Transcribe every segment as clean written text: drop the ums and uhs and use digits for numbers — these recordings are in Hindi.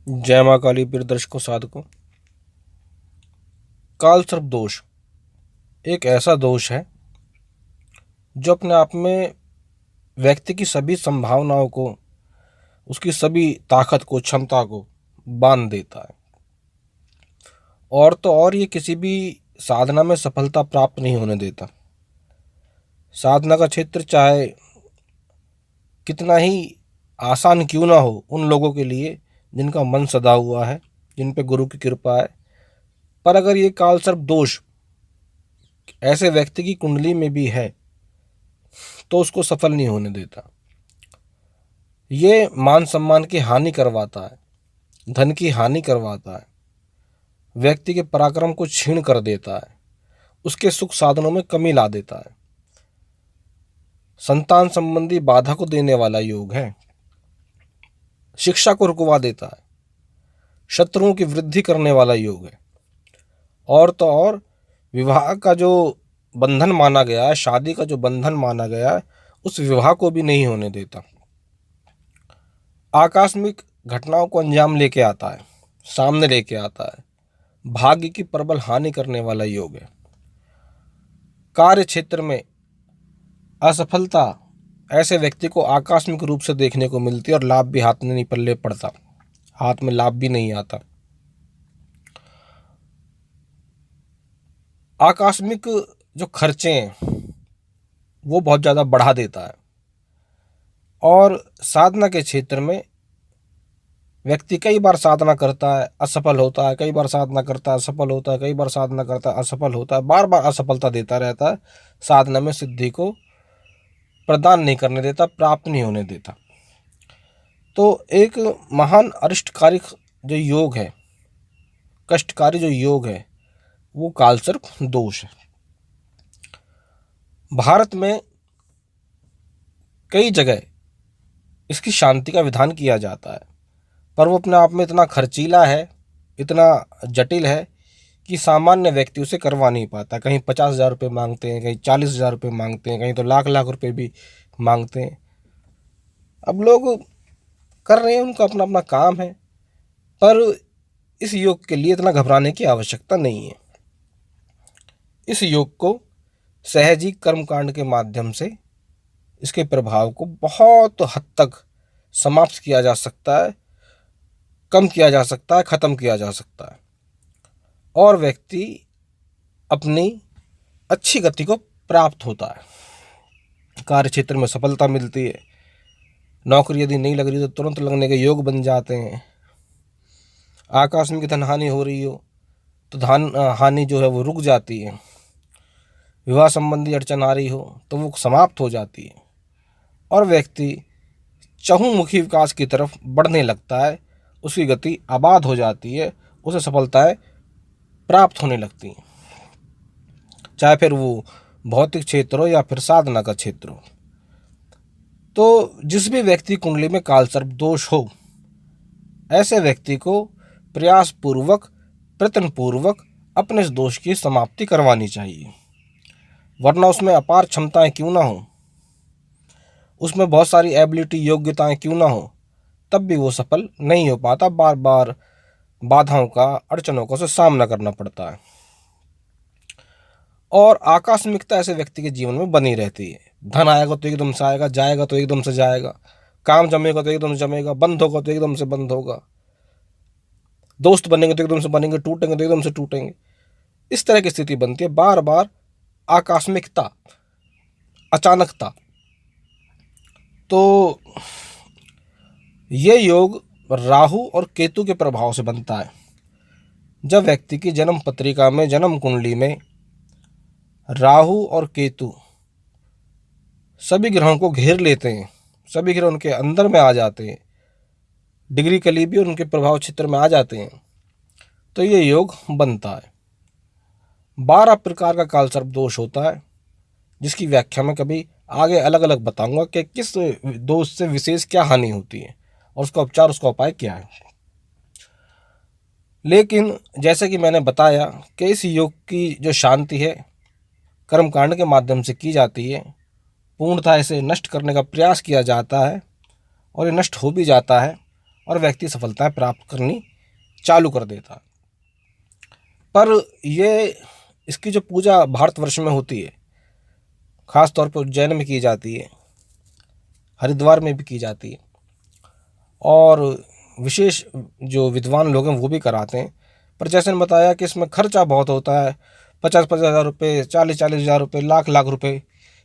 जय माँ काली। प्रिय दर्शकों, साधकों, काल सर्प दोष एक ऐसा दोष है जो अपने आप में व्यक्ति की सभी संभावनाओं को, उसकी सभी ताकत को, क्षमता को बांध देता है। और तो और ये किसी भी साधना में सफलता प्राप्त नहीं होने देता। साधना का क्षेत्र चाहे कितना ही आसान क्यों ना हो उन लोगों के लिए जिनका मन सदा हुआ है, जिन पे गुरु की कृपा है, पर अगर ये काल सर्प दोष ऐसे व्यक्ति की कुंडली में भी है तो उसको सफल नहीं होने देता। ये मान सम्मान की हानि करवाता है, धन की हानि करवाता है, व्यक्ति के पराक्रम को छीन कर देता है, उसके सुख साधनों में कमी ला देता है, संतान संबंधी बाधा को देने वाला योग है, शिक्षा को रुकवा देता है, शत्रुओं की वृद्धि करने वाला योग है। और तो और विवाह का जो बंधन माना गया है, शादी का जो बंधन माना गया है, उस विवाह को भी नहीं होने देता। आकस्मिक घटनाओं को अंजाम लेके आता है, सामने लेके आता है, भाग्य की प्रबल हानि करने वाला योग है। कार्य क्षेत्र में असफलता ऐसे व्यक्ति को आकस्मिक रूप से देखने को मिलती है और लाभ भी हाथ में नहीं पल्ले पड़ता, हाथ में लाभ भी नहीं आता। आकस्मिक जो खर्चे हैं वो बहुत ज़्यादा बढ़ा देता है। और साधना के क्षेत्र में व्यक्ति कई बार साधना करता है, असफल होता है, कई बार साधना करता है, असफल होता है, कई बार साधना करता है, असफल होता है, बार बार असफलता देता रहता है, साधना में सिद्धि को प्रदान नहीं करने देता, प्राप्त नहीं होने देता। तो एक महान अरिष्टकारी जो योग है, कष्टकारी जो योग है, वो कालसर्प दोष है। भारत में कई जगह इसकी शांति का विधान किया जाता है, पर वो अपने आप में इतना खर्चीला है, इतना जटिल है कि सामान्य व्यक्ति उसे करवा नहीं पाता। कहीं 50,000 रुपये मांगते हैं, कहीं 40,000 रुपये मांगते हैं, कहीं तो लाख लाख रुपये भी मांगते हैं। अब लोग कर रहे हैं, उनका अपना अपना काम है, पर इस योग के लिए इतना घबराने की आवश्यकता नहीं है। इस योग को सहजी कर्मकांड के माध्यम से इसके प्रभाव को बहुत हद तक समाप्त किया जा सकता है, कम किया जा सकता है, खत्म किया जा सकता है, और व्यक्ति अपनी अच्छी गति को प्राप्त होता है। कार्य क्षेत्र में सफलता मिलती है, नौकरी यदि नहीं लग रही तो तुरंत लगने के योग बन जाते हैं। आकस्मिक धन हानि हो रही हो तो धन हानि जो है वो रुक जाती है। विवाह संबंधी अड़चन आ रही हो तो वो समाप्त हो जाती है, और व्यक्ति चहुमुखी विकास की तरफ बढ़ने लगता है, उसकी गति आबाद हो जाती है, उसे सफलताएं प्राप्त होने लगती हैं, चाहे फिर वो भौतिक क्षेत्र हो या फिर साधना का क्षेत्र हो। तो जिस भी व्यक्ति कुंडली में कालसर्प दोष हो, ऐसे व्यक्ति को प्रयास पूर्वक, प्रयत्न पूर्वक अपने इस दोष की समाप्ति करवानी चाहिए। वरना उसमें अपार क्षमताएं क्यों ना हो, उसमें बहुत सारी एबिलिटी, योग्यताएं क्यों ना हो, तब भी वो सफल नहीं हो पाता। बार बार बाधाओं का, अड़चनों का उसे सामना करना पड़ता है, और आकस्मिकता ऐसे व्यक्ति के जीवन में बनी रहती है। धन आएगा तो एकदम से आएगा, जाएगा तो एकदम से जाएगा, काम जमेगा तो एकदम से जमेगा, बंद होगा तो एकदम से बंद होगा, दोस्त बनेंगे तो एकदम से बनेंगे, टूटेंगे तो एकदम से टूटेंगे। इस तरह की स्थिति बनती है, बार बार आकस्मिकता, अचानकता। तो ये योग राहु और केतु के प्रभाव से बनता है। जब व्यक्ति की जन्म पत्रिका में, जन्म कुंडली में राहु और केतु सभी ग्रहों को घेर लेते हैं, सभी ग्रह उनके अंदर में आ जाते हैं, डिग्री कलीबी और उनके प्रभाव क्षेत्र में आ जाते हैं, तो ये योग बनता है। 12 प्रकार का कालसर्प दोष होता है, जिसकी व्याख्या मैं कभी आगे अलग अलग बताऊंगा कि किस दोष से विशेष क्या हानि होती है और उसका उपचार, उसका उपाय क्या है। लेकिन जैसे कि मैंने बताया कि इस योग की जो शांति है कर्मकांड के माध्यम से की जाती है, पूर्णतः इसे नष्ट करने का प्रयास किया जाता है, और ये नष्ट हो भी जाता है, और व्यक्ति सफलताएं प्राप्त करनी चालू कर देता है। पर ये इसकी जो पूजा भारतवर्ष में होती है, ख़ास तौर पर उज्जैन में की जाती है, हरिद्वार में भी की जाती है, और विशेष जो विद्वान लोग हैं वो भी कराते हैं। पर जैसे मैंने बताया कि इसमें खर्चा बहुत होता है, 50-50 हज़ार रुपये, 40-40 हज़ार रुपये, लाख रुपये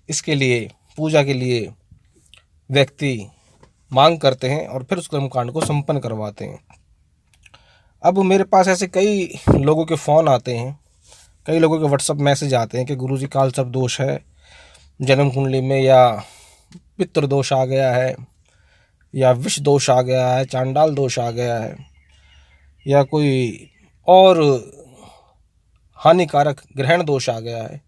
इसके लिए, पूजा के लिए व्यक्ति मांग करते हैं और फिर उस कर्मकांड को संपन्न करवाते हैं। अब मेरे पास ऐसे कई लोगों के फ़ोन आते हैं, कई लोगों के व्हाट्सएप मैसेज आते हैं कि गुरुजी काल सर्प दोष है जन्म कुंडली में, या पितृ दोष आ गया है, या विष दोष आ गया है, चांडाल दोष आ गया है, या कोई और हानिकारक ग्रहण दोष आ गया है।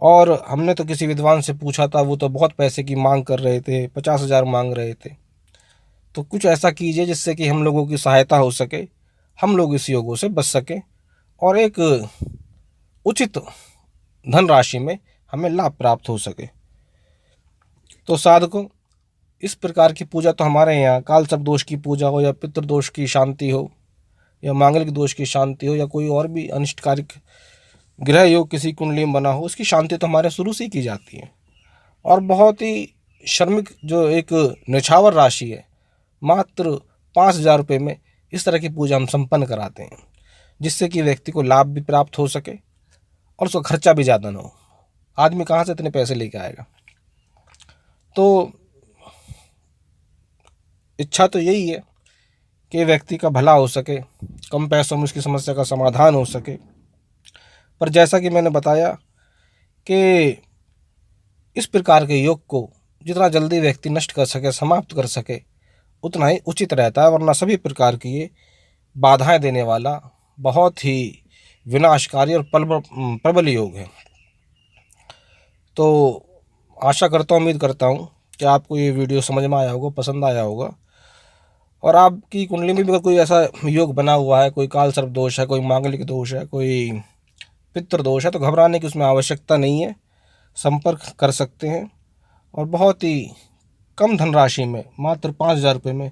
और हमने तो किसी विद्वान से पूछा था, वो तो बहुत पैसे की मांग कर रहे थे, 50,000 मांग रहे थे। तो कुछ ऐसा कीजिए जिससे कि हम लोगों की सहायता हो सके, हम लोग इस योगों से बच सकें और एक उचित धनराशि में हमें लाभ प्राप्त हो सके। तो साधकों, इस प्रकार की पूजा तो हमारे यहाँ काल सर्प दोष की पूजा हो, या पितृदोष की शांति हो, या मांगलिक दोष की शांति हो, या कोई और भी अनिष्टकारक ग्रह योग किसी कुंडली में बना हो, उसकी शांति तो हमारे शुरू से ही की जाती है। और बहुत ही श्रमिक जो एक निछावर राशि है, मात्र 5,000 रुपये में इस तरह की पूजा हम संपन्न कराते हैं, जिससे कि व्यक्ति को लाभ भी प्राप्त हो सके और उसका खर्चा भी ज़्यादा ना हो। आदमी कहाँ से इतने पैसे लेके आएगा। तो इच्छा तो यही है कि व्यक्ति का भला हो सके, कम पैसों में उसकी समस्या का समाधान हो सके। पर जैसा कि मैंने बताया कि इस प्रकार के योग को जितना जल्दी व्यक्ति नष्ट कर सके, समाप्त कर सके, उतना ही उचित रहता है, वरना सभी प्रकार की ये बाधाएं देने वाला बहुत ही विनाशकारी और प्रबल योग है। तो आशा करता हूँ, उम्मीद करता हूँ कि आपको ये वीडियो समझ में आया होगा, पसंद आया होगा। और आपकी कुंडली में भी अगर कोई ऐसा योग बना हुआ है, कोई काल सर्प दोष है, कोई मांगलिक दोष है, कोई पितृ दोष है, तो घबराने की उसमें आवश्यकता नहीं है। संपर्क कर सकते हैं और बहुत ही कम धनराशि में, मात्र 5,000 रुपये में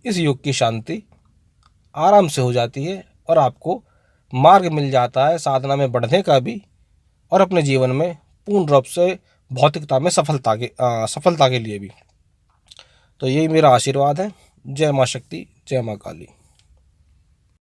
इस योग की शांति आराम से हो जाती है और आपको मार्ग मिल जाता है साधना में बढ़ने का भी, और अपने जीवन में पूर्ण रूप से भौतिकता में सफलता के लिए भी। तो यही मेरा आशीर्वाद है। जय माँ शक्ति, जय माँ काली।